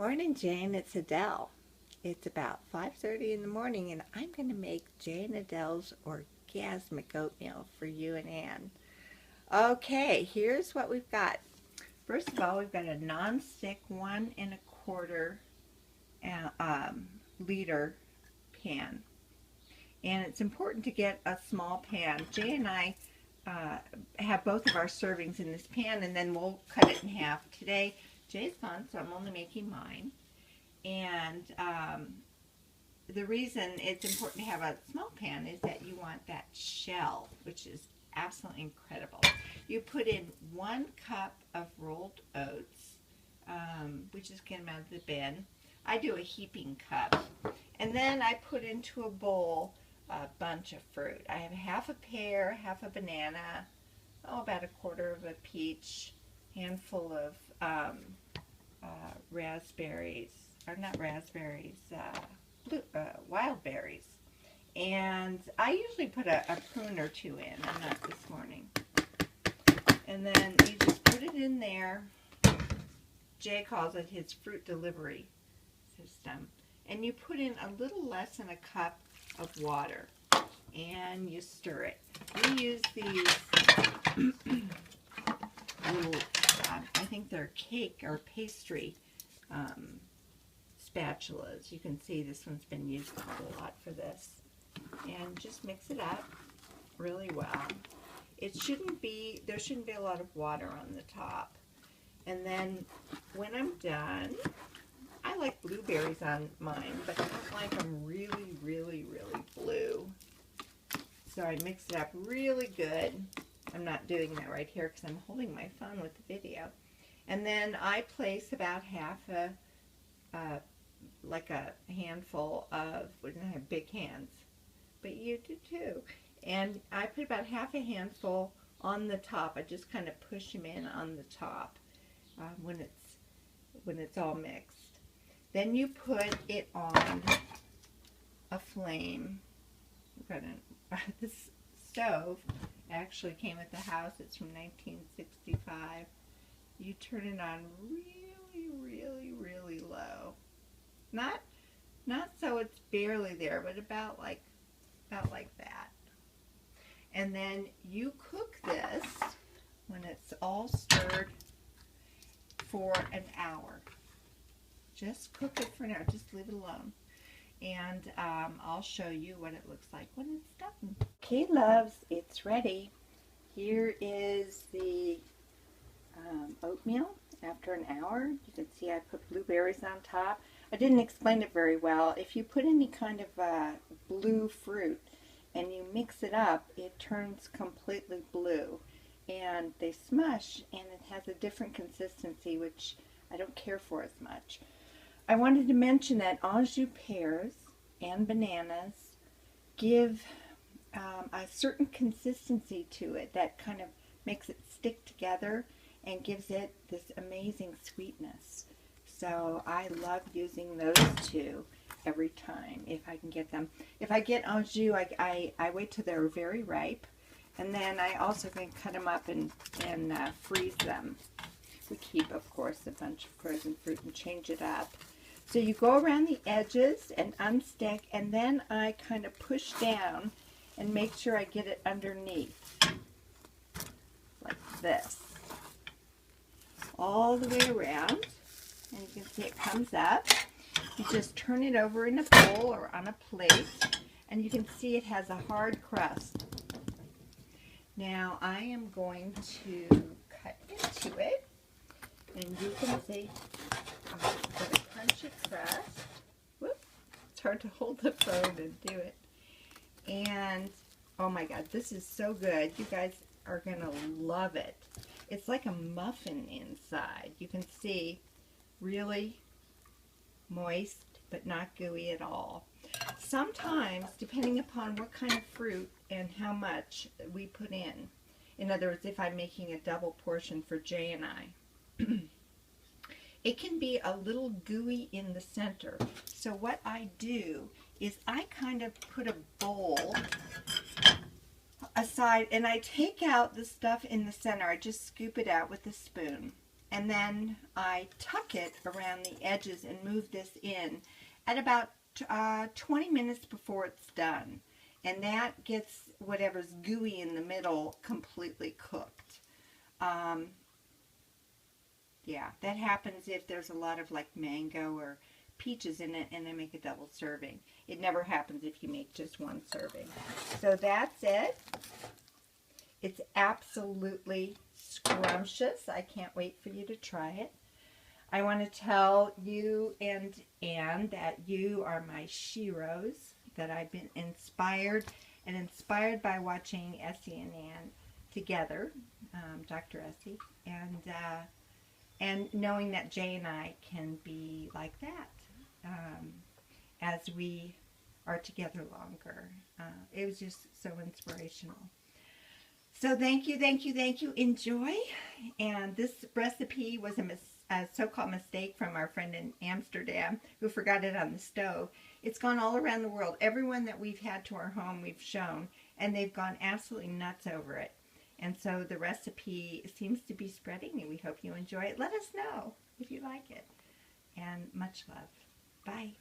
Morning, Jane. It's Adele. It's about 5:30 in the morning, and I'm going to make Jane Adell's Orgasmic Oatmeal for you and Ann. Okay, here's what we've got. First of all, we've got a non-stick 1 1/4 liter pan. And it's important to get a small pan. Jay and I have both of our servings in this pan, and then we'll cut it in half. Today, Jay's gone, so I'm only making mine. And the reason it's important to have a small pan is that you want that shell, which is absolutely incredible. You put in 1 cup of rolled oats, which is get them out of the bin. I do a heaping cup. And then I put into a bowl a bunch of fruit. I have half a pear, half a banana, about 1/4 of a peach, handful of raspberries, or not raspberries, wild berries. And I usually put a prune or 2 in. I'm not this morning. And then you just put it in there. Jay calls it his fruit delivery system. And you put in a little less than a cup of water. And you stir it. We use these little, I think they're cake or pastry spatulas. You can see this one's been used a lot for this. And just mix it up really well. There shouldn't be a lot of water on the top. And then when I'm done, I like blueberries on mine, but I don't like them really, really, really blue. So I mix it up really good. I'm not doing that right here because I'm holding my phone with the video. And then I place about half like a handful of, we don't have big hands, but you do too. And I put about half a handful on the top. I just kind of push them in on the top when it's all mixed. Then you put it on a flame. This stove actually came with the house. It's from 1965. You turn it on really, really, really low. Not so it's barely there, but about like that. And then you cook this when it's all stirred for an hour. Just cook it for an hour. Just leave it alone. And I'll show you what it looks like when it's done. Okay, loves, it's ready. Here is the oatmeal after an hour. You can see I put blueberries on top. I didn't explain it very well. If you put any kind of blue fruit and you mix it up, it turns completely blue. And they smush, and it has a different consistency, which I don't care for as much. I wanted to mention that au jus pears and bananas give a certain consistency to it that kind of makes it stick together and gives it this amazing sweetness. So I love using those two every time if I can get them. If I get au jus, I wait till they're very ripe, and then I also can cut them up and freeze them. We keep, of course, a bunch of frozen fruit and change it up. So you go around the edges and unstick, and then I kind of push down and make sure I get it underneath, like this, all the way around. And you can see it comes up. You just turn it over in a bowl or on a plate, and you can see it has a hard crust. Now I am going to cut into it, and you can see got a crunchy crust. Whoop! It's hard to hold the phone and do it. And oh my God, this is so good. You guys are gonna love it. It's like a muffin inside. You can see really moist, but not gooey at all. Sometimes, depending upon what kind of fruit and how much we put in other words, if I'm making a double portion for Jay and I, it can be a little gooey in the center. So what I do is I kind of put a bowl aside, and I take out the stuff in the center. I just scoop it out with a spoon. and then I tuck it around the edges and move this in at about 20 minutes before it's done. And that gets whatever's gooey in the middle completely cooked. Yeah, that happens if there's a lot of like mango or peaches in it and I make a double serving. It never happens if you make just one serving. So that's it. It's absolutely scrumptious. I can't wait for you to try it. I want to tell you and Anne that you are my sheroes, that I've been inspired by watching Essie and Anne together, Dr. Essie, and knowing that Jay and I can be like that as we are together longer. It was just so inspirational. So thank you, thank you, thank you. Enjoy. And this recipe was a so-called mistake from our friend in Amsterdam who forgot it on the stove. It's gone all around the world. Everyone that we've had to our home we've shown, and they've gone absolutely nuts over it. And so the recipe seems to be spreading, and we hope you enjoy it. Let us know if you like it. And much love. Bye.